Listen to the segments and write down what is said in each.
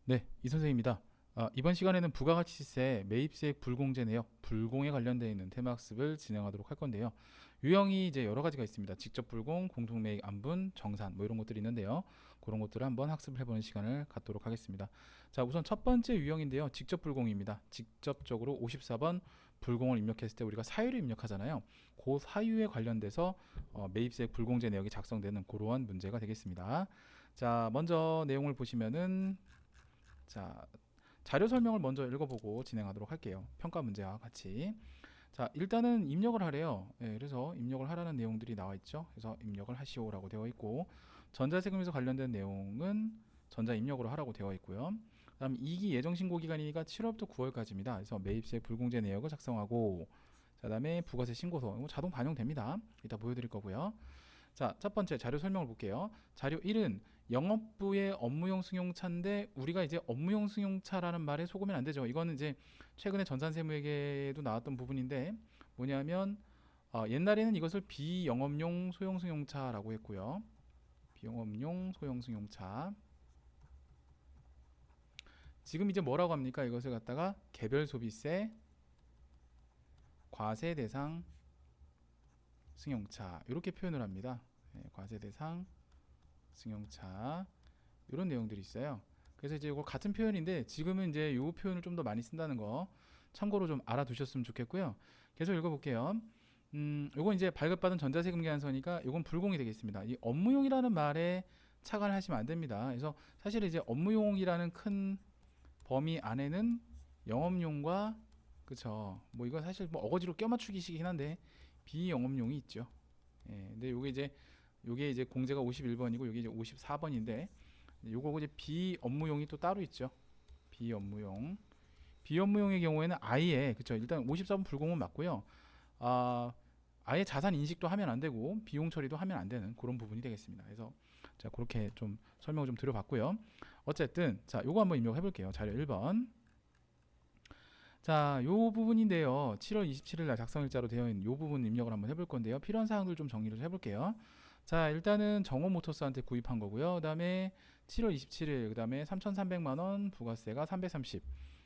네, 이 선생입니다. 이번 시간에는 부가가치세, 매입세액 불공제 내역, 불공에 관련되어 있는 테마 학습을 진행하도록 할 건데요. 유형이 이제 여러 가지가 있습니다. 직접 불공, 공동매입 안분, 정산 뭐 이런 것들이 있는데요. 그런 것들을 한번 학습을 해보는 시간을 갖도록 하겠습니다. 자, 우선 첫 번째 유형인데요. 직접 불공입니다. 직접적으로 54번 불공을 입력했을 때 우리가 사유를 입력하잖아요. 그 사유에 관련돼서 매입세액 불공제 내역이 작성되는 그러한 문제가 되겠습니다. 자, 먼저 내용을 보시면은 자, 자료 설명을 먼저 읽어보고 진행하도록 할게요. 평가 문제와 같이. 자, 일단은 입력을 하래요. 그래서 입력을 하라는 내용들이 나와 있죠. 그래서 입력을 하시오라고 되어 있고, 전자세금에서 관련된 내용은 전자 입력으로 하라고 되어 있고요. 그다음 2기 예정 신고 기간이니까 7월부터 9월까지입니다. 그래서 매입세 불공제 내역을 작성하고, 자, 그다음에 부가세 신고서 이거 자동 반영됩니다. 이따 보여드릴 거고요. 자, 첫 번째 자료 설명을 볼게요. 자료 1은 영업부의 업무용 승용차인데 우리가 이제 업무용 승용차라는 말에 속으면 안 되죠. 이거는 이제 최근에 전산세무에게도 나왔던 부분인데 뭐냐면 옛날에는 이것을 비영업용 소형 승용차라고 했고요. 비영업용 소형 승용차. 지금 이제 뭐라고 합니까? 이것을 갖다가 개별 소비세 과세 대상 승용차 이렇게 표현을 합니다. 과세 대상 승용차 이런 내용들이 있어요. 그래서 이제 이거 같은 표현인데 지금은 이제 이 표현을 좀 더 많이 쓴다는 거 참고로 좀 알아두셨으면 좋겠고요. 계속 읽어볼게요. 요건 이제 발급받은 전자세금 계산서니까 요건 불공이 되겠습니다. 이 업무용이라는 말에 착안을 하시면 안 됩니다. 그래서 사실 이제 업무용이라는 큰 범위 안에는 영업용과 그쵸 뭐 이거 사실 뭐 어거지로 껴맞추기식이긴 한데 비영업용이 있죠. 근데 요게 이제 공제가 51번이고 요게 이제 54번인데 요거 이제 비업무용이 또 따로 있죠. 비업무용. 비업무용의 경우에는 아예 그쵸 일단 54번 불공은 맞고요. 아예 자산 인식도 하면 안 되고 비용 처리도 하면 안 되는 그런 부분이 되겠습니다. 그래서 자 그렇게 좀 설명을 좀 드려봤고요. 어쨌든 자 요거 한번 입력해 볼게요. 자료 1번. 자, 요 부분인데요. 7월 27일 날 작성일자로 되어 있는 요 부분 입력을 한번 해볼 건데요. 필요한 사항들 좀 정리를 해볼게요. 자, 일단은 정호 모터스한테 구입한 거고요. 그 다음에 7월 27일, 그 다음에 3,300만 원, 부가세가 330.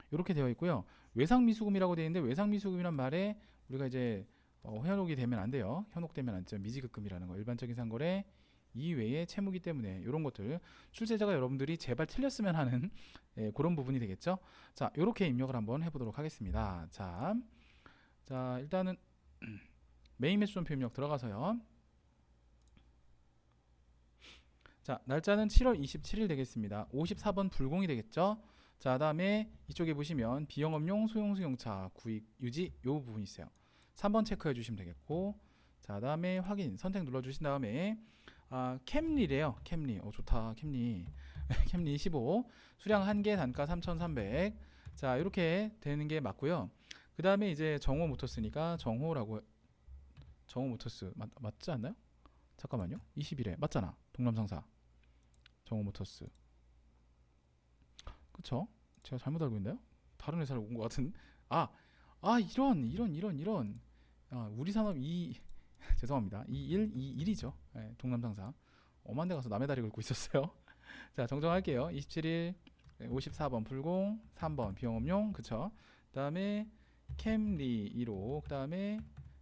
이렇게 되어 있고요. 외상미수금이라고 되어 있는데 외상미수금이란 말에 우리가 이제 현혹이 되면 안 돼요. 현혹되면 안 되죠. 미지급금이라는 거. 일반적인 상거래 이외의 채무기 때문에 이런 것들 출제자가 여러분들이 제발 틀렸으면 하는 그런 부분이 되겠죠. 자, 이렇게 입력을 한번 해보도록 하겠습니다. 자 일단은 메인 매수점표 입력 들어가서요. 자, 날짜는 7월 27일 되겠습니다. 54번 불공이 되겠죠. 자, 다음에 이쪽에 보시면 비영업용 소형승용차 구입 유지 요 부분이 있어요. 3번 체크해 주시면 되겠고, 자, 다음에 확인 선택 눌러 주신 다음에 캠리래요. 캠리. 좋다. 캠리. 캠리 15. 수량 1개 단가 3,300. 자, 이렇게 되는 게 맞고요. 그 다음에 이제 정호 모터스니까 정호 모터스 맞지 않나요? 잠깐만요. 21회 맞잖아. 동남상사 정호 모터스. 그쵸? 제가 잘못 알고 있나요? 다른 회사를 온 것 같은. 아, 이런. 우리 산업 죄송합니다. 21이죠. 동남상사. 엄한 데 가서 남의 다리 긁고 있었어요. 자, 정정할게요. 27일 54번 불공, 3번 비영업용, 그쵸? 그 다음에 캠리 1호, 그 다음에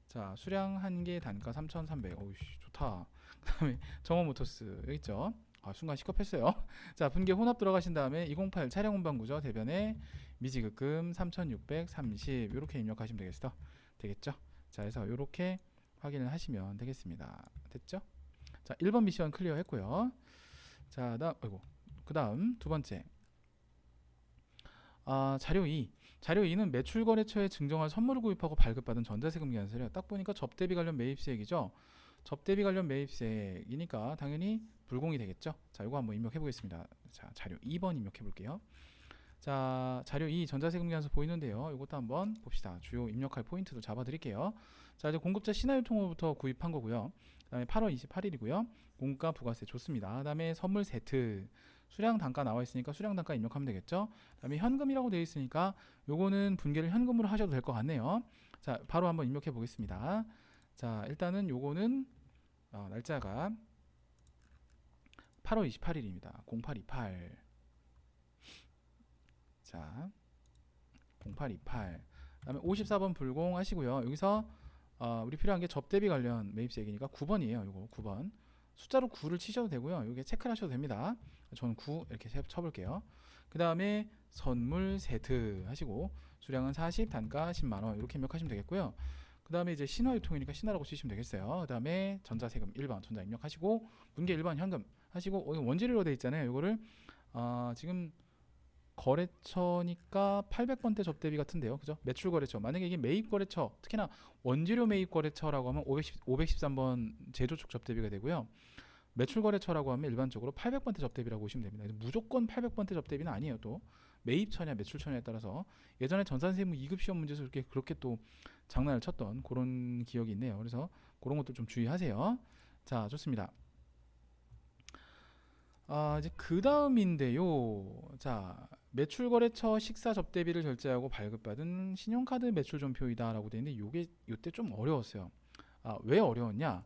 자 수량 1개 단가 3,300. 어우씨 좋다. 그 다음에 정호모터스 여기 있죠? 순간 시겁했어요. 자, 분계 혼합 들어가신 다음에 208 차량 운반구조 대변에 미지급금 3,630 이렇게 입력하시면 되겠죠? 자, 그래서 이렇게 확인을 하시면 되겠습니다. 됐죠? 자, 1번 미션 클리어 했고요. 자, 그 다음 두 번째. 자료 2. 자료 2는 매출 거래처에 증정할 선물을 구입하고 발급받은 전자세금 계산서래요. 딱 보니까 접대비 관련 매입세액이죠. 접대비 관련 매입세액이니까 당연히 불공이 되겠죠. 자, 이거 한번 입력해 보겠습니다. 자, 자료 2번 입력해 볼게요. 자, 자료 2 전자세금 계산서 보이는데요. 이것도 한번 봅시다. 주요 입력할 포인트도 잡아 드릴게요. 자, 이제 공급자 신화유통으로부터 구입한 거고요. 그 다음에 8월 28일이고요. 공가 부가세 좋습니다. 그 다음에 선물 세트 수량 단가 나와 있으니까 수량 단가 입력하면 되겠죠. 그 다음에 현금이라고 되어 있으니까 요거는 분계를 현금으로 하셔도 될 것 같네요. 자, 바로 한번 입력해 보겠습니다. 자, 일단은 요거는 날짜가 8월 28일입니다. 0828. 자, 0828. 그다음에 54번 불공 하시고요. 여기서 우리 필요한 게 접대비 관련 매입세액이니까 9번이에요. 요거 9번. 숫자로 9를 치셔도 되고요. 이게 체크를 하셔도 됩니다. 저는 9 이렇게 쳐볼게요. 그 다음에 선물 세트 하시고 수량은 40, 단가 10만 원 이렇게 입력하시면 되겠고요. 그 다음에 이제 신화유통이니까 신화라고 치시면 되겠어요. 그 다음에 전자세금 1번 전자 입력하시고 문계 1번 현금 하시고 원재료로 되어 있잖아요. 이거를 지금 거래처니까 800번대 접대비 같은데요. 그죠? 매출 거래처. 만약에 이게 매입 거래처, 특히나 원재료 매입 거래처라고 하면 513번 제조축 접대비가 되고요. 매출 거래처라고 하면 일반적으로 800번대 접대비라고 보시면 됩니다. 무조건 800번대 접대비는 아니에요. 또 매입처냐 매출처냐에 따라서 예전에 전산세무 2급 시험 문제에서 그렇게 또 장난을 쳤던 그런 기억이 있네요. 그래서 그런 것도 좀 주의하세요. 자, 좋습니다. 이제 그 다음인데요. 자, 매출거래처 식사 접대비를 결제하고 발급받은 신용카드 매출전표이다라고 되어 있는데 요게 요때 좀 어려웠어요. 왜 어려웠냐?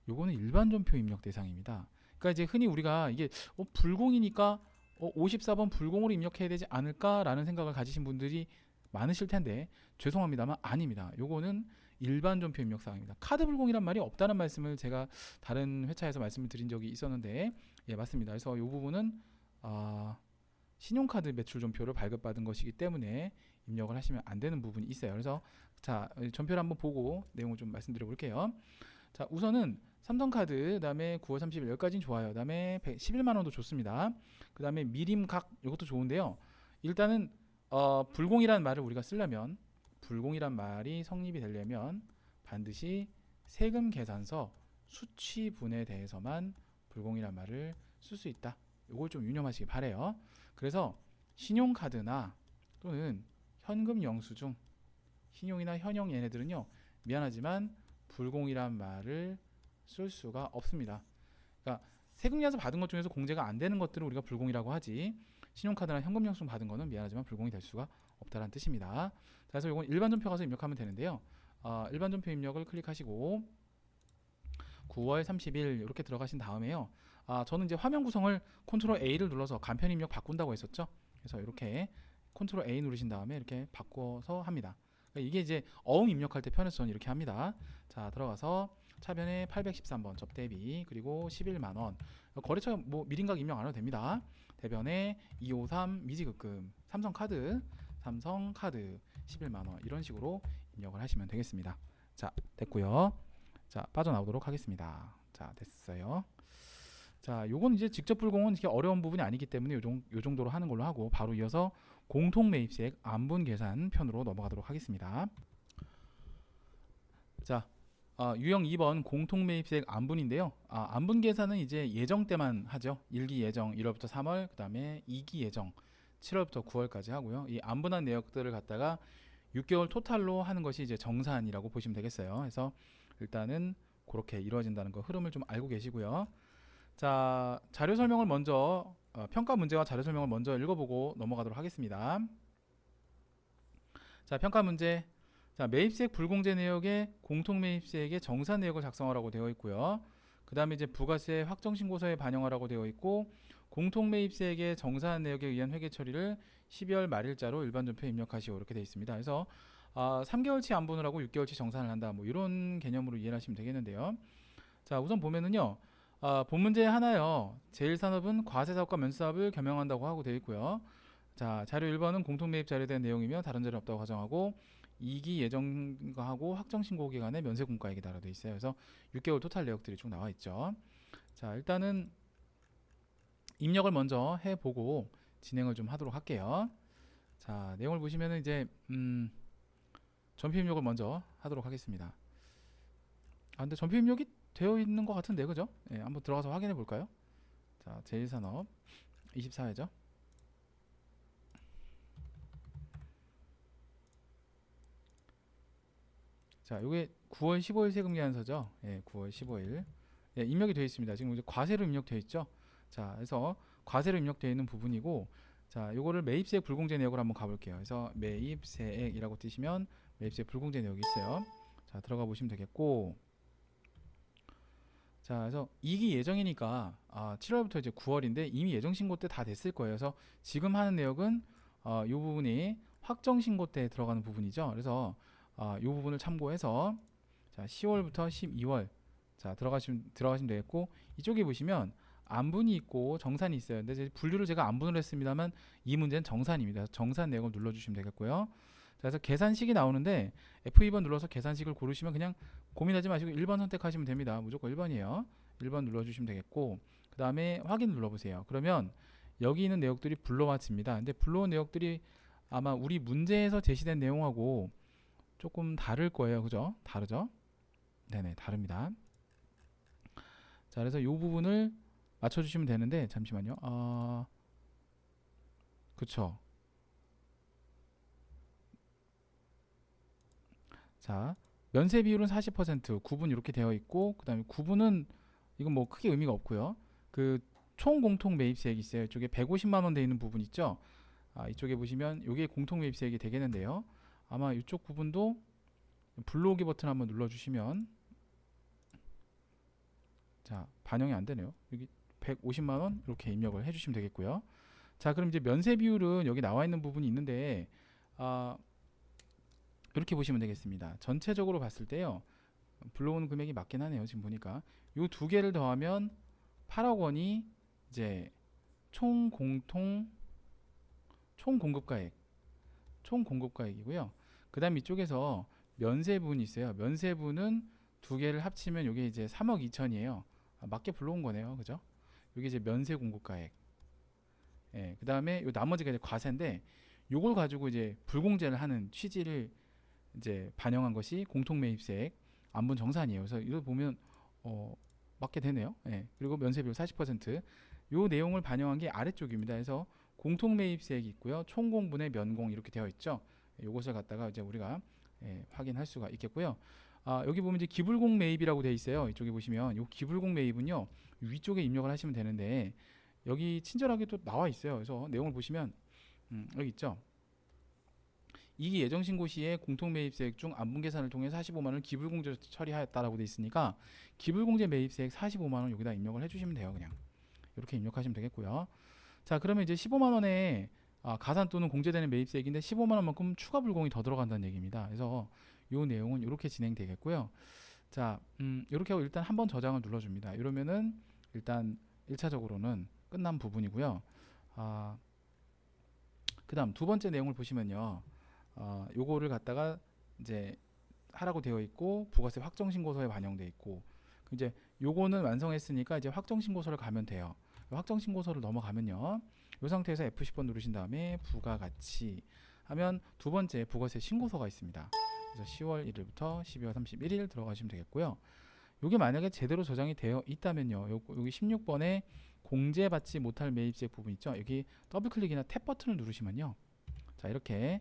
요거는 일반 전표 입력 대상입니다. 그러니까 이제 흔히 우리가 이게 불공이니까 54번 불공으로 입력해야 되지 않을까라는 생각을 가지신 분들이 많으실 텐데 죄송합니다만 아닙니다. 요거는 일반 전표 입력 사항입니다. 카드 불공이란 말이 없다는 말씀을 제가 다른 회차에서 말씀을 드린 적이 있었는데 예, 맞습니다. 그래서 이 부분은 신용카드 매출 전표를 발급받은 것이기 때문에 입력을 하시면 안 되는 부분이 있어요. 그래서 자, 전표를 한번 보고 내용을 좀 말씀드려 볼게요. 자, 우선은 삼성카드, 그 다음에 9월 30일 여기까지는 좋아요. 그 다음에 11만원도 좋습니다. 그 다음에 미림각 이것도 좋은데요. 일단은 불공이라는 말을 우리가 쓰려면 불공이란 말이 성립이 되려면 반드시 세금 계산서 수취분에 대해서만 불공이란 말을 쓸 수 있다. 이걸 좀 유념하시기 바래요. 그래서 신용카드나 또는 현금 영수증, 신용이나 현용 얘네들은요. 미안하지만 불공이란 말을 쓸 수가 없습니다. 그러니까 세금계산서 받은 것 중에서 공제가 안 되는 것들을 우리가 불공이라고 하지 신용카드나 현금 영수증 받은 거는 미안하지만 불공이 될 수가 없다는 뜻입니다. 그래서 이건 일반 전표 가서 입력하면 되는데요. 일반 전표 입력을 클릭하시고 9월 30일 이렇게 들어가신 다음에요. 저는 이제 화면 구성을 컨트롤 A를 눌러서 간편 입력 바꾼다고 했었죠. 그래서 이렇게 컨트롤 A 누르신 다음에 이렇게 바꿔서 합니다. 그러니까 이게 이제 어음 입력할 때 편해서 저는 이렇게 합니다. 자, 들어가서 차변에 813번 접대비 그리고 11만원 거래처 뭐 미림각 입력 안 해도 됩니다. 대변에 253 미지급금 삼성카드 11만원 이런 식으로 입력을 하시면 되겠습니다. 자, 됐고요. 자, 빠져나오도록 하겠습니다. 자, 됐어요. 자, 요건 이제 직접 불공은 이렇게 어려운 부분이 아니기 때문에 요 정도로 하는 걸로 하고 바로 이어서 공통 매입세액 안분 계산 편으로 넘어가도록 하겠습니다. 자, 유형 2번 공통 매입세액 안분인데요. 안분 계산은 이제 예정 때만 하죠. 1기 예정 1월부터 3월, 그다음에 2기 예정 7월부터 9월까지 하고요. 이 안분한 내역들을 갖다가 6개월 토탈로 하는 것이 이제 정산이라고 보시면 되겠어요. 그래서 일단은 그렇게 이루어진다는 거 흐름을 좀 알고 계시고요. 자, 자료 설명을 먼저 평가 문제와 자료 설명을 먼저 읽어보고 넘어가도록 하겠습니다. 자, 평가 문제. 자, 매입세액 불공제 내역에 공통 매입세액의 정산 내역을 작성하라고 되어 있고요. 그 다음에 이제 부가세 확정신고서에 반영하라고 되어 있고 공통 매입세액의 정산 내역에 의한 회계 처리를 12월 말일자로 일반 전표에 입력하시오 이렇게 되어 있습니다. 그래서 3개월치 안분을 하고 6개월치 정산을 한다 뭐 이런 개념으로 이해를 하시면 되겠는데요. 자, 우선 보면은요. 본 문제 하나요. 제1산업은 과세사업과 면세사업을 겸용한다고 하고 되어 있고요. 자, 자료 1번은 공통매입 자료에 대한 내용이며 다른 자료 없다고 가정하고 2기 예정하고 확정신고 기간에 면세공과액이다라고 되어 있어요. 그래서 6개월 토탈 내역들이 쭉 나와 있죠. 자, 일단은 입력을 먼저 해보고 진행을 좀 하도록 할게요. 자, 내용을 보시면은 이제 전표 입력을 먼저 하도록 하겠습니다. 근데 전표 입력이 되어 있는 것 같은데 그죠? 예, 한번 들어가서 확인해 볼까요? 자, 제1산업 24회죠. 자, 요게 9월 15일 세금계산서죠. 예, 9월 15일. 예, 입력이 되어 있습니다. 지금 이제 과세로 입력되어 있죠. 자, 그래서 과세로 입력되어 있는 부분이고, 자, 요거를 매입세액 불공제 내역으로 한번 가볼게요. 그래서 매입세액이라고 뜨시면 매입세액 불공제 내역이 있어요. 자, 들어가 보시면 되겠고, 자, 그래서 2기 예정이니까 7월부터 이제 9월인데 이미 예정 신고 때 다 됐을 거예요. 그래서 지금 하는 내역은 이 부분이 확정 신고 때 들어가는 부분이죠. 그래서 이 부분을 참고해서 자, 10월부터 12월 자, 들어가시면 되겠고, 이쪽에 보시면 안분이 있고 정산이 있어요. 근데 이제 분류를 제가 안분을 했습니다만 이 문제는 정산입니다. 정산 내역을 눌러주시면 되겠고요. 자, 그래서 계산식이 나오는데 F2번 눌러서 계산식을 고르시면 그냥 고민하지 마시고 1번 선택하시면 됩니다. 무조건 1번이에요. 1번 눌러주시면 되겠고, 그 다음에 확인 눌러보세요. 그러면 여기 있는 내역들이 불러와집니다. 근데 불러온 내역들이 아마 우리 문제에서 제시된 내용하고 조금 다를 거예요. 그죠? 다르죠? 네네, 다릅니다. 자, 그래서 이 부분을 맞춰주시면 되는데, 잠시만요. 그쵸. 자, 면세 비율은 40%, 구분 이렇게 되어 있고, 그 다음에 구분은 이건 뭐 크게 의미가 없고요. 그 총 공통 매입세액이 있어요. 이쪽에 150만 원 돼 있는 부분 있죠. 이쪽에 보시면 이게 공통 매입세액이 되겠는데요. 아마 이쪽 부분도 불러오기 버튼 한번 눌러주시면, 자, 반영이 안 되네요. 여기 150만 원 이렇게 입력을 해주시면 되겠고요. 자, 그럼 이제 면세 비율은 여기 나와 있는 부분이 있는데, 이렇게 보시면 되겠습니다. 전체적으로 봤을 때요, 불러오는 금액이 맞긴 하네요. 지금 보니까 이 두 개를 더하면 8억 원이 이제 총 공급가액이고요. 그 다음 이쪽에서 면세분이 있어요. 면세분은 두 개를 합치면 이게 이제 3억 2천이에요. 맞게 불러온 거네요. 그죠? 이게 이제 면세 공급가액. 예, 그 다음에 요 나머지가 이제 과세인데, 요걸 가지고 이제 불공제를 하는 취지를 이제 반영한 것이 공통매입세액 안분 정산이에요. 그래서 이거 보면 맞게 되네요. 예, 그리고 면세비율 40%. 요 내용을 반영한 게 아래쪽입니다. 그래서 공통매입세액이 있고요. 총공분의 면공 이렇게 되어 있죠. 요것을 갖다가 이제 우리가 확인할 수가 있겠고요. 여기 보면 이제 기불공 매입이라고 되어 있어요. 이쪽에 보시면 요 기불공 매입은요, 위쪽에 입력을 하시면 되는데 여기 친절하게 또 나와 있어요. 그래서 내용을 보시면 여기 있죠. 이기 예정신고 시에 공통매입세액 중 안분 계산을 통해 45만 원을 기불공제 처리하였다라고 되어 있으니까 기불공제 매입세액 45만 원 여기다 입력을 해주시면 돼요. 그냥 이렇게 입력하시면 되겠고요. 자, 그러면 이제 15만 원에 가산 또는 공제되는 매입세액인데 15만 원만큼 추가 불공이 더 들어간다는 얘기입니다. 그래서 이 내용은 이렇게 진행되겠고요. 자, 이렇게 하고 일단 한번 저장을 눌러줍니다. 이러면은 일단 1차적으로는 끝난 부분이고요. 그 다음 두 번째 내용을 보시면요, 요거를 갖다가 이제 하라고 되어 있고 부가세 확정신고서에 반영되어 있고, 이제 요거는 완성했으니까 이제 확정신고서를 가면 돼요. 확정신고서를 넘어가면요, 이 상태에서 F10번 누르신 다음에 부가가치 하면 두 번째 부가세 신고서가 있습니다. 그래서 10월 1일부터 12월 31일 들어가시면 되겠고요. 요게 만약에 제대로 저장이 되어 있다면요, 여기 16번에 공제받지 못할 매입세액 부분 있죠. 여기 더블 클릭이나 탭 버튼을 누르시면요, 자, 이렇게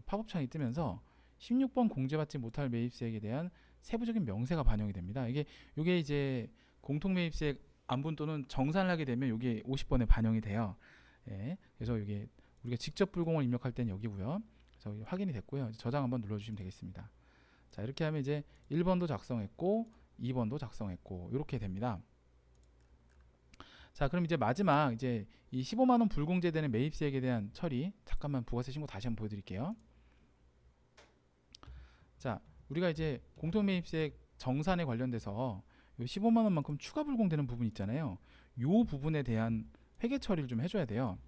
팝업 창이 뜨면서 16번 공제받지 못할 매입세액에 대한 세부적인 명세가 반영이 됩니다. 이게 이제 공통매입세액 안분 또는 정산을 하게 되면 이게 50번에 반영이 돼요. 그래서 이게 우리가 직접 불공을 입력할 때는 여기고요. 그래서 확인이 됐고요. 저장 한번 눌러주시면 되겠습니다. 자, 이렇게 하면 이제 1번도 작성했고 2번도 작성했고 이렇게 됩니다. 자, 그럼 이제 마지막 이제 이 15만 원 불공제되는 매입세액에 대한 처리, 잠깐만 부가세 신고 다시 한번 보여드릴게요. 자, 우리가 이제 공통매입세액 정산에 관련돼서 15만 원만큼 추가 불공되는 부분 있잖아요. 요 부분에 대한 회계 처리를 좀 해줘야 돼요.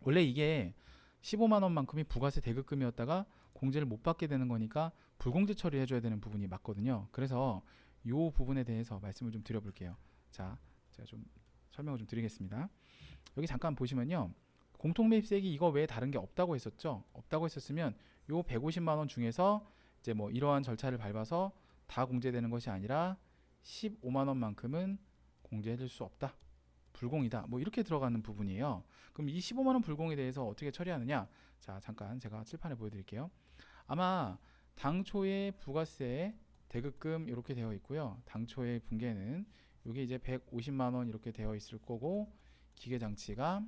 원래 이게 15만 원만큼이 부가세 대급금이었다가 공제를 못 받게 되는 거니까 불공제 처리해줘야 되는 부분이 맞거든요. 그래서 요 부분에 대해서 말씀을 좀 드려볼게요. 자, 제가 좀 설명을 좀 드리겠습니다. 여기 잠깐 보시면요, 공통매입세액이 이거 외에 다른 게 없다고 했었죠. 없다고 했었으면 요 150만 원 중에서 이제 뭐 이러한 절차를 밟아서 다 공제되는 것이 아니라 15만 원만큼은 공제해줄 수 없다, 불공이다, 뭐 이렇게 들어가는 부분이에요. 그럼 이 15만 원 불공에 대해서 어떻게 처리하느냐? 자, 잠깐 제가 칠판에 보여드릴게요. 아마 당초에 부가세 대급금 이렇게 되어 있고요. 당초의 분계는 이게 이제 150만 원 이렇게 되어 있을 거고, 기계장치가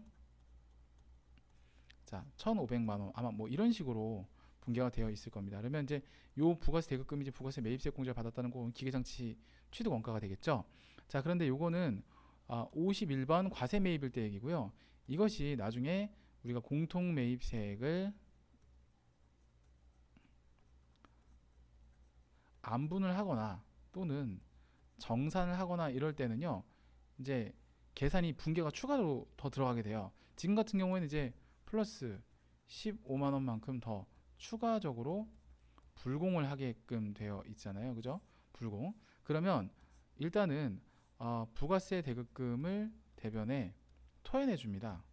자 1,500만 원, 아마 뭐 이런 식으로 분계가 되어 있을 겁니다. 그러면 이제 요 부가세 대급금이 이제 부가세 매입세액 공제를 받았다는 거 기계장치 취득 원가가 되겠죠. 자, 그런데 요거는 51번 과세 매입일 때 얘기고요. 이것이 나중에 우리가 공통 매입세액을 안분을 하거나 또는 정산을 하거나 이럴 때는요, 이제 계산이 분계가 추가로 더 들어가게 돼요. 지금 같은 경우에는 이제 플러스 15만 원만큼 더 추가적으로 불공을 하게끔 되어 있잖아요. 그죠? 불공. 그러면 일단은 부가세 대급금을 대변에 토해내 줍니다.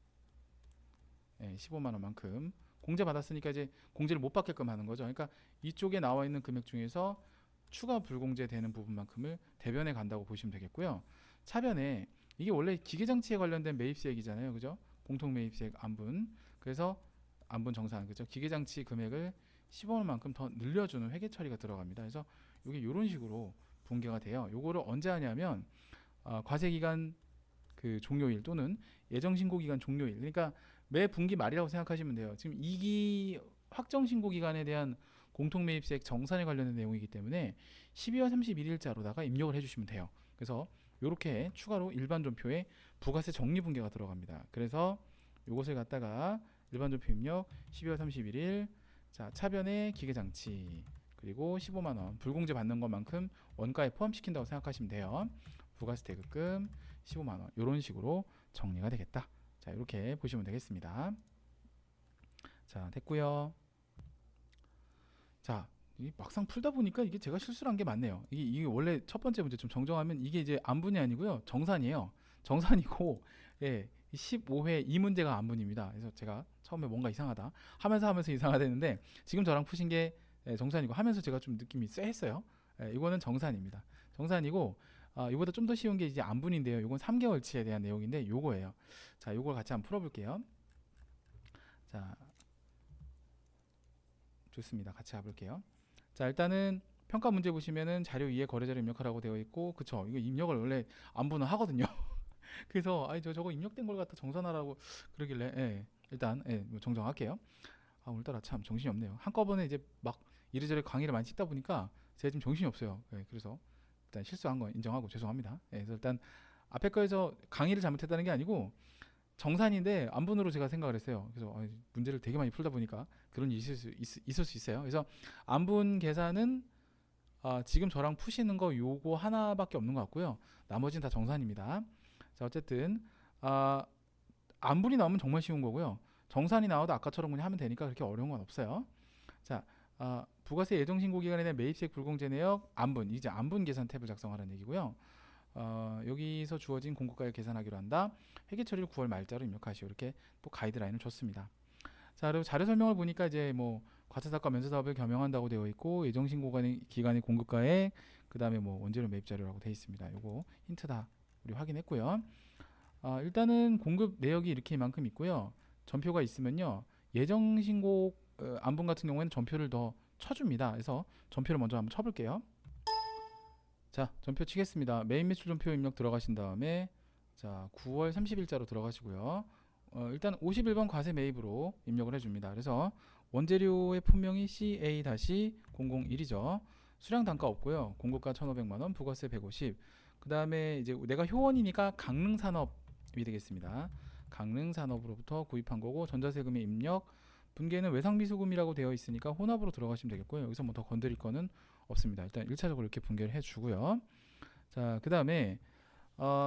15만 원만큼 공제 받았으니까 이제 공제를 못 받게끔 하는 거죠. 그러니까 이쪽에 나와 있는 금액 중에서 추가 불공제 되는 부분만큼을 대변에 간다고 보시면 되겠고요. 차변에 이게 원래 기계장치에 관련된 매입세액이잖아요. 그죠? 공통매입세액 안분. 그래서 안분 정산. 그죠? 기계장치 금액을 15만 원만큼 더 늘려주는 회계 처리가 들어갑니다. 그래서 이게 이런 식으로 분계가 돼요. 요거를 언제 하냐면 과세기간 그 종료일 또는 예정신고기간 종료일. 그러니까 매 분기 말이라고 생각하시면 돼요. 지금 2기 확정신고기간에 대한 공통매입세액 정산에 관련된 내용이기 때문에 12월 31일자로다가 입력을 해주시면 돼요. 그래서 이렇게 추가로 일반 존표에 부가세 적립분계가 들어갑니다. 그래서 이것을 갖다가 일반 존표 입력 12월 31일 자 차변의 기계장치 그리고 15만 원 불공제 받는 것만큼 원가에 포함시킨다고 생각하시면 돼요. 부가세 대급금 15만 원 이런 식으로 정리가 되겠다. 자 이렇게 보시면 되겠습니다. 자 됐고요. 자 막상 풀다 보니까 이게 제가 실수를 한 게 많네요. 이게 원래 첫 번째 문제 좀 정정하면 이게 이제 안분이 아니고요 정산이에요. 정산이고 예 15회 이 문제가 안분입니다. 그래서 제가 처음에 뭔가 이상하다 하면서 이상하다했는데 지금 저랑 푸신 게 정산이고 하면서 제가 좀 느낌이 쎄했어요. 이거는 정산입니다. 정산이고 이보다 좀 더 쉬운 게 이제 안분인데요. 이건 3개월치에 대한 내용인데 요거예요. 자 요걸 같이 한번 풀어볼게요. 자 좋습니다. 같이 가볼게요. 자 일단은 평가 문제 보시면은 자료 위에 거래자료 입력하라고 되어 있고 그쵸 이거 입력을 원래 안분을 하거든요. 그래서 아니 저거 입력된 걸 갖다 정산하라고 그러길래 일단 뭐 정정할게요. 오늘따라 참 정신이 없네요. 한꺼번에 이제 막 이래저래 강의를 많이 찍다 보니까 제가 지금 정신이 없어요. 그래서 일단 실수한 건 인정하고 죄송합니다. 그래서 일단 앞에 거에서 강의를 잘못했다는 게 아니고 정산인데 안분으로 제가 생각을 했어요. 그래서 문제를 되게 많이 풀다 보니까 그런 일이 있을 수 있어요. 그래서 안분 계산은 지금 저랑 푸시는 거 요거 하나밖에 없는 것 같고요. 나머지는 다 정산입니다. 자 어쨌든 안분이 나오면 정말 쉬운 거고요. 정산이 나와도 아까처럼 그냥 하면 되니까 그렇게 어려운 건 없어요. 자 부가세 예정신고 기간에 대한 매입세액 불공제 내역 안분 이제 안분 계산 탭을 작성하라는 얘기고요. 여기서 주어진 공고가액 계산하기로 한다. 회계 처리를 9월 말자로 입력하시오. 이렇게 또 가이드라인을 줬습니다. 자 그리고 자료 설명을 보니까 이제 뭐 과세사업과 면세사업을 겸용한다고 되어 있고 예정신고 기간의 공급가액 그 다음에 뭐 원재료 매입 자료라고 되어 있습니다. 요거 힌트 다 우리 확인했고요. 일단은 공급 내역이 이렇게 만큼 있고요. 전표가 있으면요 예정신고 안분 같은 경우에는 전표를 더 쳐줍니다. 그래서 전표를 먼저 한번 쳐볼게요. 자 전표 치겠습니다. 메인 매출 전표 입력 들어가신 다음에 자 9월 30일자로 들어가시고요. 일단 51번 과세 매입으로 입력을 해줍니다. 그래서 원재료의 품명이 CA-001이죠. 수량 단가 없고요. 공급가 1,500만원, 부가세 150. 그 다음에 이제 내가 효원이니까 강릉산업이 되겠습니다. 강릉산업으로부터 구입한 거고 전자세금의 입력 분계는 외상비수금이라고 되어 있으니까 혼합으로 들어가시면 되겠고요. 여기서 뭐 더 건드릴 거는 없습니다. 일단 1차적으로 이렇게 분계를 해주고요. 자, 그 다음에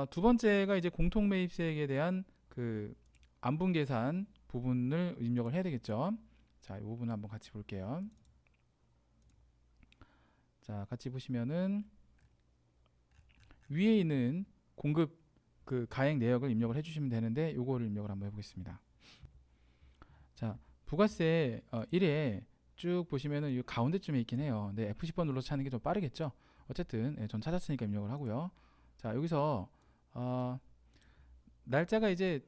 두 번째가 이제 공통매입세액에 대한 그 안분 계산 부분을 입력을 해야 되겠죠. 자, 이 부분 한번 같이 볼게요. 자, 같이 보시면은 위에 있는 공급 그 가액 내역을 입력을 해주시면 되는데 요거를 입력을 한번 해보겠습니다. 자, 부가세 1에 쭉 보시면은 이 가운데쯤에 있긴 해요. 근데 F10번 눌러서 찾는 게 좀 빠르겠죠. 어쨌든 전 찾았으니까 입력을 하고요. 자, 여기서 날짜가 이제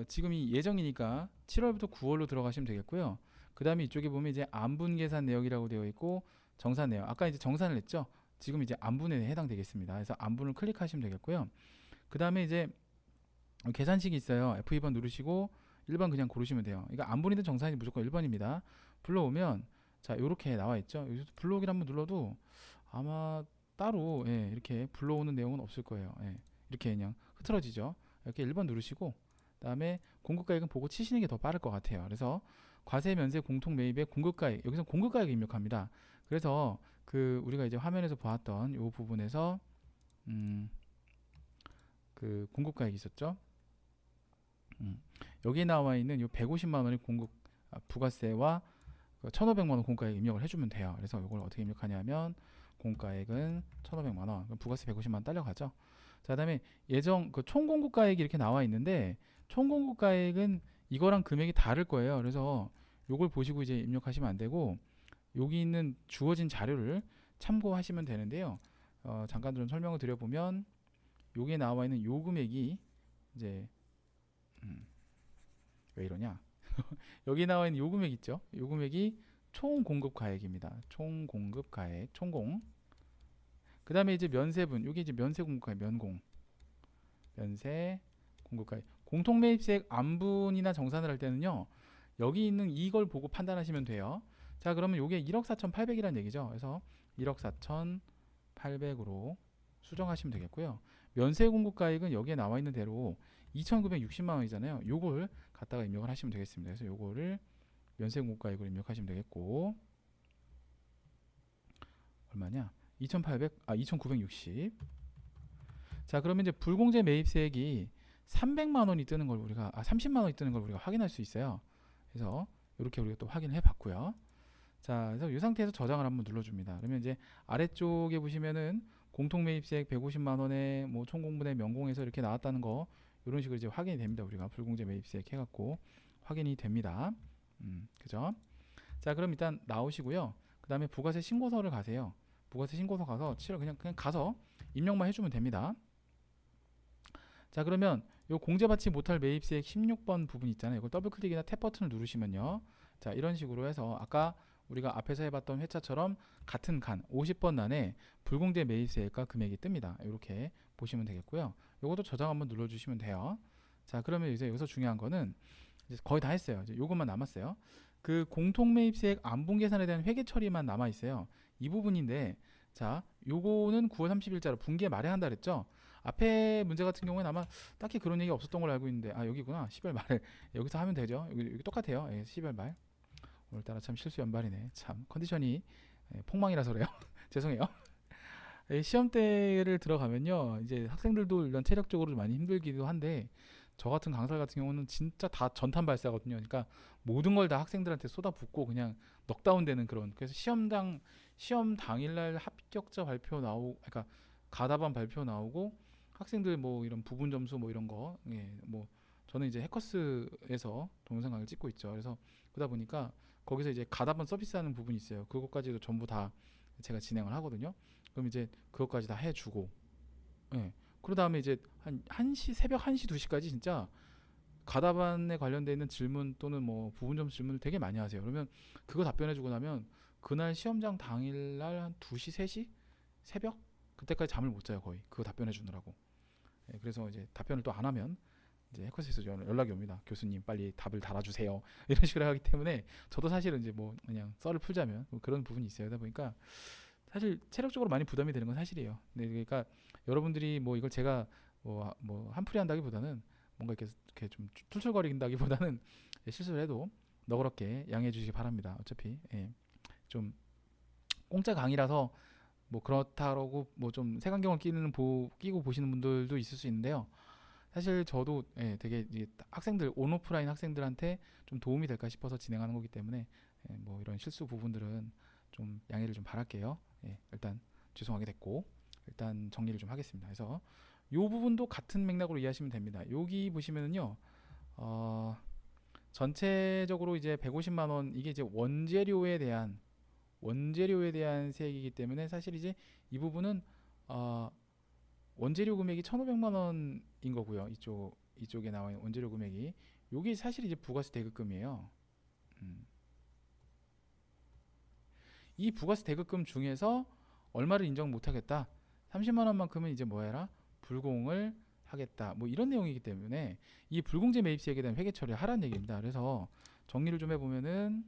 지금이 예정이니까 7월부터 9월로 들어가시면 되겠고요. 그 다음에 이쪽에 보면 이제 안분 계산 내역이라고 되어 있고 정산 내역. 아까 이제 정산을 했죠. 지금 이제 안분에 해당되겠습니다. 그래서 안분을 클릭하시면 되겠고요. 그 다음에 이제 계산식이 있어요. F2번 누르시고 1번 그냥 고르시면 돼요. 그러니까 안분이든 정산이든 무조건 1번입니다. 불러오면 자 이렇게 나와 있죠. 여기서 불러오기를 한번 눌러도 아마 따로 이렇게 불러오는 내용은 없을 거예요. 이렇게 그냥 흐트러지죠. 이렇게 1번 누르시고 그다음에 공급가액은 보고 치시는 게 더 빠를 것 같아요. 그래서 과세 면세 공통 매입의 공급가액, 여기서 공급가액을 입력합니다. 그래서 그 우리가 이제 화면에서 보았던 이 부분에서 그 공급가액이 있었죠. 여기에 나와 있는 이 150만 원의 부가세와 1,500만 원 공가액 입력을 해주면 돼요. 그래서 이걸 어떻게 입력하냐면 공가액은 1,500만 원, 부가세 150만 원 딸려가죠. 자, 그다음에 예정 그 총공급가액이 이렇게 나와 있는데 총공급가액은 이거랑 금액이 다를 거예요. 그래서 요걸 보시고 이제 입력하시면 안 되고 여기 있는 주어진 자료를 참고하시면 되는데요. 잠깐 좀 설명을 드려보면 여기에 나와 있는 요 금액이 이제 왜 이러냐? 여기 나와 있는 요 금액 있죠? 요 금액이 총 공급 가액입니다. 총 공급 가액, 총공. 그 다음에 이제 면세분, 요게 이제 면세 공급 가액, 면공. 면세 공급 가액. 공통 매입세액 안분이나 정산을 할 때는요, 여기 있는 이걸 보고 판단하시면 돼요. 자, 그러면 요게 1억 4,800이라는 얘기죠. 그래서 1억 4,800으로 수정하시면 되겠고요. 면세 공급 가액은 여기에 나와 있는 대로 2,960만 원이잖아요. 요걸 갖다가 입력을 하시면 되겠습니다. 그래서 요거를 면세 공급 가액으로 입력하시면 되겠고, 얼마냐? 2,960. 자, 그러면 이제 불공제 매입세액이 300만 원이 뜨는 걸 우리가 30만 원이 뜨는 걸 우리가 확인할 수 있어요. 그래서 이렇게 우리가 또 확인을 해봤고요. 자, 그래서 이 상태에서 저장을 한번 눌러줍니다. 그러면 이제 아래쪽에 보시면은 공통매입세액 150만 원에 뭐 총공분의 면공에서 이렇게 나왔다는 거 이런 식으로 이제 확인이 됩니다. 우리가 불공제 매입세액 해갖고 확인이 됩니다. 그죠? 자, 그럼 일단 나오시고요. 그 다음에 부가세 신고서를 가세요. 부가세 신고서 가서 그냥 가서 입력만 해주면 됩니다. 자, 그러면 요 공제받지 못할 매입세액 16번 부분 있잖아요. 이걸 더블 클릭이나 탭 버튼을 누르시면요. 자, 이런 식으로 해서 아까 우리가 앞에서 해봤던 회차처럼 같은 칸 50번 난에 불공제 매입세액과 금액이 뜹니다. 이렇게 보시면 되겠고요. 요것도 저장 한번 눌러주시면 돼요. 자, 그러면 이제 여기서 중요한 거는 이제 거의 다 했어요. 이제 요것만 남았어요. 그 공통매입세액 안분 계산에 대한 회계 처리만 남아 있어요. 이 부분인데, 자, 요거는 9월 30일자로 분기에 말해야 한다 그랬죠. 앞에 문제 같은 경우에는 아마 딱히 그런 얘기 없었던 걸로 알고 있는데, 여기구나. 10월 말 여기서 하면 되죠. 여기 똑같아요. 10월 말. 오늘따라 참 실수 연발이네. 참 컨디션이 폭망이라서 그래요. 죄송해요. 시험대를 들어가면요, 이제 학생들도 이런 체력적으로 많이 힘들기도 한데, 저 같은 강사 같은 경우는 진짜 다 전탄 발사거든요. 그러니까 모든 걸 다 학생들한테 쏟아붓고 그냥 넉다운 되는 그런. 그래서 시험 당일날 합격자 발표 나오고, 그러니까 가다반 발표 나오고, 학생들 뭐 이런 부분 점수 뭐 이런 거, 뭐 저는 이제 해커스에서 동영상 강의를 찍고 있죠. 그래서 그러다 보니까 거기서 이제 가다반 서비스하는 부분이 있어요. 그것까지도 전부 다 제가 진행을 하거든요. 그럼 이제 그것까지 다 해주고, 그러 다음에 이제 한 1시, 새벽 1시, 2시까지 진짜 가다반에 관련돼 있는 질문 또는 뭐 부분 점수 질문을 되게 많이 하세요. 그러면 그거 답변해주고 나면 그날 시험장 당일날 한 2시, 3시? 새벽? 그때까지 잠을 못 자요, 거의. 그거 답변해주느라고. 그래서 이제 답변을 또 안 하면 이제 해커스에서 연락이 옵니다. 교수님 빨리 답을 달아주세요. 이런 식으로 하기 때문에 저도 사실은 이제 뭐 그냥 썰을 풀자면 뭐 그런 부분이 있어요. 그러다 보니까 사실 체력적으로 많이 부담이 되는 건 사실이에요. 네, 그러니까 여러분들이 뭐 이걸 제가 뭐 한풀이 한다기보다는 뭔가 이렇게 좀 툴툴거린다기보다는 실수를 해도 너그럽게 양해해 주시기 바랍니다. 어차피 좀 공짜 강의라서 뭐 그렇다라고 뭐 좀 색안경을 끼고 보시는 분들도 있을 수 있는데요. 사실 저도 되게 학생들 온오프라인 학생들한테 좀 도움이 될까 싶어서 진행하는 거기 때문에 뭐 이런 실수 부분들은 좀 양해를 좀 바랄게요. 일단 죄송하게 됐고 일단 정리를 좀 하겠습니다. 그래서 이 부분도 같은 맥락으로 이해하시면 됩니다. 여기 보시면은요, 전체적으로 이제 150만 원 이게 이제 원재료에 대한 세액이기 때문에 사실 이제 이 부분은 원재료 금액이 1,500만 원인 거고요. 이쪽에 나와 있는 원재료 금액이 요게 사실 이제 부가세 대급금이에요. 이 부가세 대급금 중에서 얼마를 인정 못 하겠다. 30만 원만큼은 이제 뭐 해라? 불공을 하겠다. 뭐 이런 내용이기 때문에 이 불공제 매입세액에 대한 회계 처리를 하라는 얘기입니다. 그래서 정리를 좀 해보면은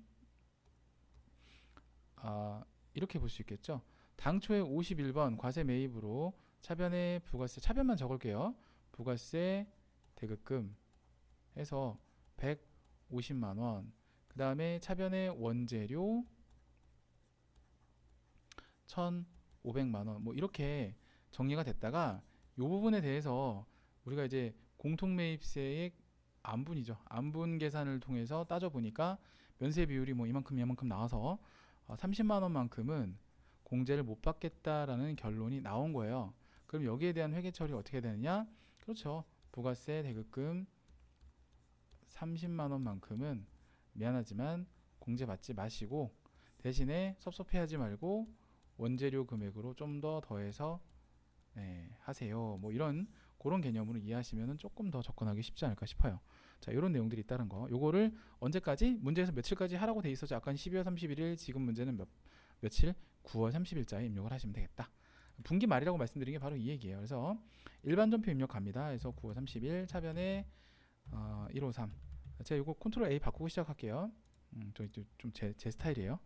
이렇게 볼 수 있겠죠. 당초에 51번 과세 매입으로 차변에 부가세 차변만 적을게요. 부가세 대급금 해서 150만 원. 그 다음에 차변의 원재료 1,500만 원. 뭐 이렇게 정리가 됐다가 이 부분에 대해서 우리가 이제 공통매입세액 안분이죠. 안분 계산을 통해서 따져 보니까 면세 비율이 뭐 이만큼 나와서 30만 원만큼은 공제를 못 받겠다라는 결론이 나온 거예요. 그럼 여기에 대한 회계 처리 어떻게 되느냐? 그렇죠. 부가세 대급금 30만 원만큼은 미안하지만 공제 받지 마시고 대신에 섭섭해하지 말고 원재료 금액으로 좀 더 더해서 하세요. 뭐 이런 그런 개념으로 이해하시면 조금 더 접근하기 쉽지 않을까 싶어요. 자, 이런 내용들이 있다는 거. 요거를 언제까지? 문제에서 며칠까지 하라고 돼 있었죠. 아까 12월 31일, 지금 문제는 며칠? 9월 30일자에 입력을 하시면 되겠다. 분기 말이라고 말씀드린 게 바로 이 얘기예요. 그래서 일반 전표 입력 갑니다. 그래서 9월 30일 차변에 153. 제가 이거 컨트롤 A 바꾸고 시작할게요. 좀 제 스타일이에요.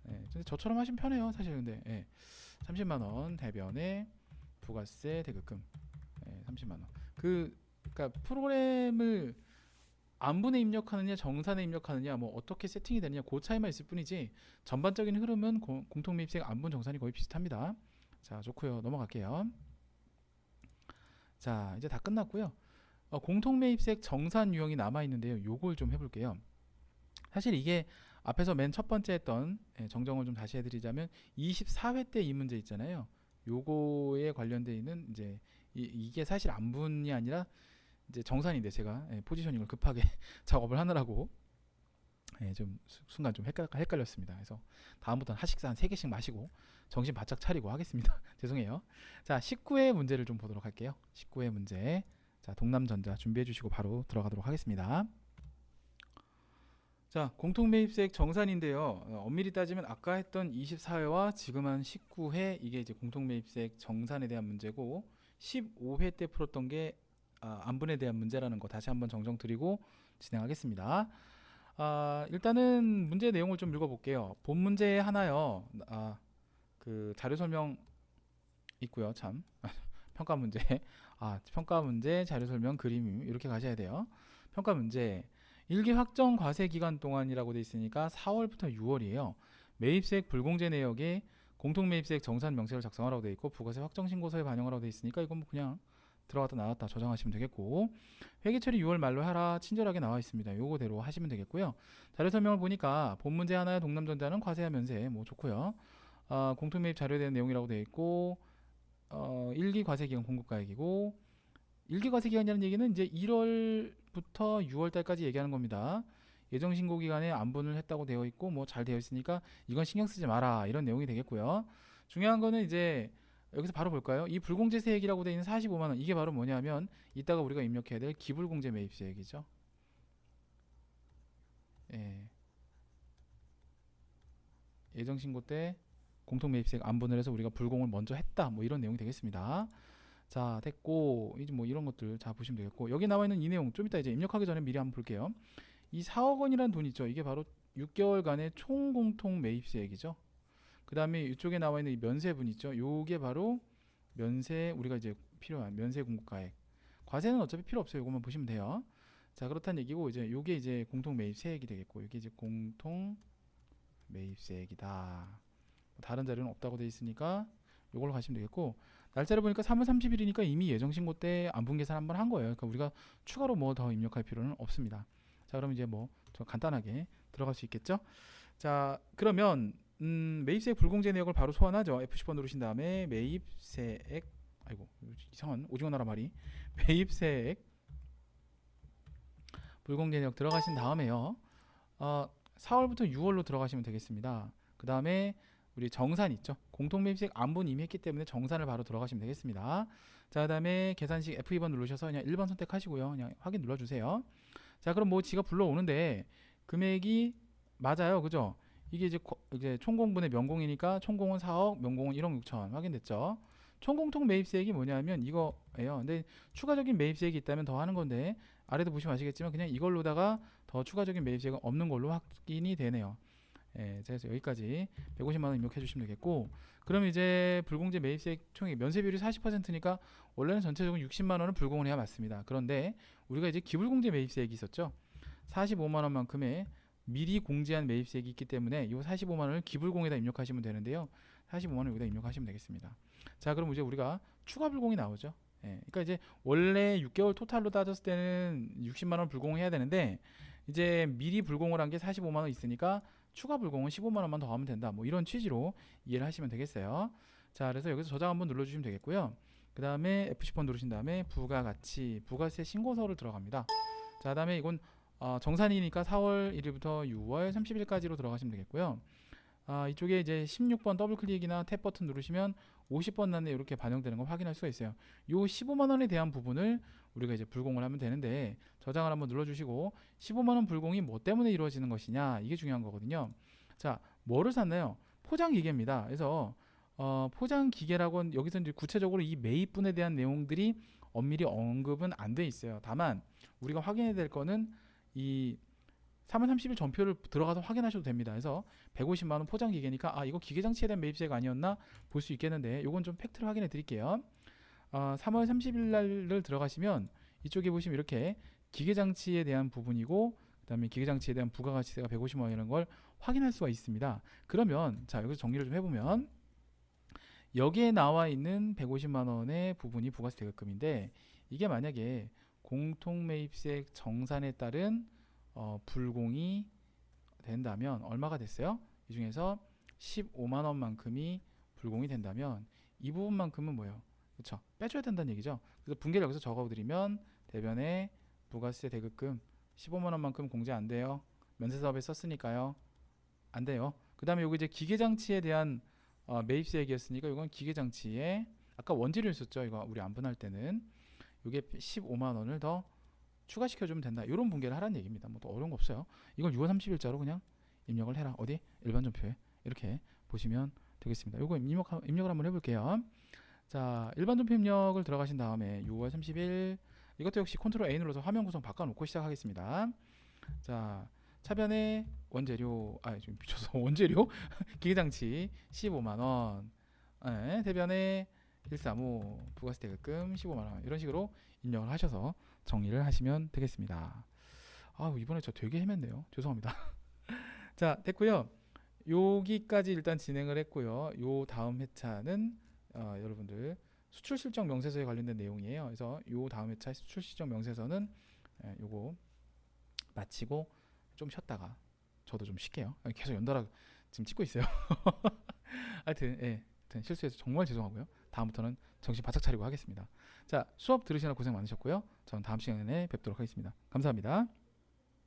근데 저처럼 하시면 편해요, 사실. 근데 30만 원 대변에 부가세 대급금 30만 원. 그러니까 프로그램을 안분에 입력하느냐 정산에 입력하느냐 뭐 어떻게 세팅이 되느냐 그 차이만 있을 뿐이지 전반적인 흐름은 공통매입세액 안분 정산이 거의 비슷합니다. 자, 좋고요. 넘어갈게요. 자, 이제 다 끝났고요. 공통매입세액 정산 유형이 남아 있는데요. 요걸 좀 해볼게요. 사실 이게 앞에서 맨 첫 번째 했던 정정을 좀 다시 해드리자면 24회 때 이 문제 있잖아요. 요거에 관련돼 있는 이제 이게 사실 안분이 아니라 이제 정산인데 제가 포지셔닝을 급하게 작업을 하느라고 좀 순간 좀 헷갈렸습니다. 그래서 다음부터는 하식사 한 3개씩 마시고 정신 바짝 차리고 하겠습니다. 죄송해요. 자, 19회 문제를 좀 보도록 할게요. 19회 문제. 자, 동남전자 준비해 주시고 바로 들어가도록 하겠습니다. 자, 공통매입세액 정산인데요. 엄밀히 따지면 아까 했던 24회와 지금 한 19회 이게 이제 공통매입세액 정산에 대한 문제고 15회 때 풀었던 게 안분에 대한 문제라는 거 다시 한번 정정드리고 진행하겠습니다. 일단은 문제 내용을 좀 읽어볼게요. 본 문제 하나요. 그 자료 설명 있고요. 참 평가 문제, 평가 문제, 자료 설명, 그림 이렇게 가셔야 돼요. 평가 문제. 일기 확정 과세 기간 동안이라고 돼 있으니까 4월부터 6월이에요. 매입세액 불공제 내역에 공통매입세액 정산 명세를 작성하라고 돼 있고 부가세 확정 신고서에 반영하라고 돼 있으니까 이건 뭐 그냥 들어갔다 나왔다 저장하시면 되겠고 회계 처리 6월 말로 하라 친절하게 나와 있습니다. 요거대로 하시면 되겠고요. 자료 설명을 보니까 본 문제 하나에 동남전자는 과세와 면세 뭐 좋고요. 공통매입 자료에 대한 내용이라고 돼 있고 1기 과세기간 공급가액이고 1기 과세기간이라는 얘기는 이제 1월부터 6월달까지 얘기하는 겁니다. 예정신고 기간에 안분을 했다고 되어 있고 뭐 잘 되어 있으니까 이건 신경 쓰지 마라 이런 내용이 되겠고요. 중요한 거는 이제 여기서 바로 볼까요? 이 불공제세액이라고 되어 있는 45만 원 이게 바로 뭐냐면 이따가 우리가 입력해야 될 기불공제 매입세액이죠. 예정신고 때 공통매입세액 안분을 해서 우리가 불공을 먼저 했다 뭐 이런 내용이 되겠습니다. 자, 됐고 이제 뭐 이런 것들 자 보시면 되겠고 여기 나와 있는 이 내용 좀 이따 이제 입력하기 전에 미리 한번 볼게요. 이 4억 원이라는 돈 있죠. 이게 바로 6개월간의 총 공통 매입세액이죠. 그 다음에 이쪽에 나와 있는 이 면세분 있죠. 요게 바로 면세 우리가 이제 필요한 면세 공급가액. 과세는 어차피 필요 없어요. 이것만 보시면 돼요. 자, 그렇다는 얘기고 이제 요게 이제 공통 매입세액이 되겠고 이게 이제 공통 매입세액이다. 다른 자료는 없다고 돼 있으니까 요걸로 가시면 되겠고 날짜를 보니까 3월 30일이니까 이미 예정신고 때 안분 계산 한번 한 거예요. 그러니까 우리가 추가로 뭐 더 입력할 필요는 없습니다. 자, 그럼 이제 뭐 좀 간단하게 들어갈 수 있겠죠. 자, 그러면 매입세액 불공제 내역을 바로 소환하죠. F10번 누르신 다음에 매입세액 아이고 이상한 오징어 나라 말이 매입세액 불공제 내역 들어가신 다음에요. 4월부터 6월로 들어가시면 되겠습니다. 그 다음에 우리 정산 있죠. 공통매입세액 안분 이미 했기 때문에 정산을 바로 들어가시면 되겠습니다. 자, 그 다음에 계산식 F2번 누르셔서 그냥 1번 선택하시고요. 그냥 확인 눌러주세요. 자, 그럼 뭐 지가 불러오는데 금액이 맞아요. 그죠? 이게 이제 총공분의 명공이니까 총공은 4억, 명공은 1억 6천 확인됐죠? 총공통 매입세액이 뭐냐면 이거예요. 근데 추가적인 매입세액이 있다면 더 하는 건데 아래도 보시면 아시겠지만 그냥 이걸로다가 더 추가적인 매입세액은 없는 걸로 확인이 되네요. 예, 그래서 여기까지 150만 원 입력해 주시면 되겠고, 그럼 이제 불공제 매입세액 총액 면세 비율이 40%니까 원래는 전체적으로 60만 원은 불공을 해야 맞습니다. 그런데 우리가 이제 기불공제 매입세액이 있었죠. 45만 원만큼의 미리 공제한 매입세액이 있기 때문에 이 45만 원을 기불공에다 입력하시면 되는데요. 45만 원 여기다 입력하시면 되겠습니다. 자, 그럼 이제 우리가 추가 불공이 나오죠. 예, 그러니까 이제 원래 6개월 토탈로 따졌을 때는 60만 원 불공해야 되는데 이제 미리 불공을 한 게 45만 원 있으니까 추가 불공은 15만 원만 더 하면 된다. 뭐 이런 취지로 이해를 하시면 되겠어요. 자, 그래서 여기서 저장 한번 눌러주시면 되겠고요. 그 다음에 F10번 누르신 다음에 부가가치, 부가세 신고서를 들어갑니다. 자, 그다음에 이건 정산이니까 4월 1일부터 6월 30일까지로 들어가시면 되겠고요. 이쪽에 이제 16번 더블 클릭이나 탭 버튼 누르시면 50번 안에 이렇게 반영되는 걸 확인할 수가 있어요. 요 15만 원에 대한 부분을 우리가 이제 불공을 하면 되는데, 저장을 한번 눌러주시고 15만 원 불공이 뭐 때문에 이루어지는 것이냐, 이게 중요한 거거든요. 자, 뭐를 샀나요? 포장 기계입니다. 그래서 포장 기계라고는 여기서 이제 구체적으로 이 매입분에 대한 내용들이 엄밀히 언급은 안 돼 있어요. 다만 우리가 확인해야 될 거는 이 3월 30일 전표를 들어가서 확인하셔도 됩니다. 그래서 150만 원 포장 기계니까 이거 기계 장치에 대한 매입세가 아니었나 볼 수 있겠는데, 요건 좀 팩트를 확인해 드릴게요. 3월 30일 날을 들어가시면 이쪽에 보시면 이렇게 기계 장치에 대한 부분이고, 그다음에 기계 장치에 대한 부가가치세가 150만 원이라는 걸 확인할 수가 있습니다. 그러면 자, 여기서 정리를 좀 해보면 여기에 나와 있는 150만 원의 부분이 부가세 대급금인데, 이게 만약에 공통매입세액 정산에 따른 불공이 된다면 얼마가 됐어요? 이 중에서 15만 원만큼이 불공이 된다면 이 부분만큼은 뭐예요? 그렇죠? 빼줘야 된다는 얘기죠. 그래서 분계를 여기서 적어드리면 대변에 부가세 대급금 15만 원만큼 공제 안 돼요. 면세사업에 썼으니까요. 안 돼요. 그 다음에 여기 이제 기계장치에 대한 매입세액이었으니까 이건 기계장치에 아까 원재료 있었죠. 이거 우리 안분할 때는 이게 15만 원을 더 추가시켜주면 된다. 이런 분계를 하라는 얘기입니다. 뭐 또 어려운 거 없어요. 이건 6월 30일자로 그냥 입력을 해라. 어디? 일반 전표에 이렇게 보시면 되겠습니다. 이거 입력을 한번 해볼게요. 자, 일반 전표 입력을 들어가신 다음에 6월 30일 이것도 역시 컨트롤 A 눌러서 화면 구성 바꿔놓고 시작하겠습니다. 자, 차변에 원재료 좀 미쳐서 원재료 기계장치 15만 원, 대변에 135 부가세 대급금 15만 원, 이런 식으로 입력을 하셔서 정리를 하시면 되겠습니다. 이번에 저 되게 헤맸네요. 죄송합니다. 자, 됐고요. 여기까지 일단 진행을 했고요. 요 다음 회차는 여러분들 수출실적 명세서에 관련된 내용이에요. 그래서 요 다음 회차 수출실적 명세서는 요거 마치고 좀 쉬었다가 저도 좀 쉴게요. 계속 연달아 지금 찍고 있어요. 하여튼 실수해서 정말 죄송하고요. 다음부터는 정신 바짝 차리고 하겠습니다. 자, 수업 들으시느라 고생 많으셨고요. 저는 다음 시간에 뵙도록 하겠습니다. 감사합니다.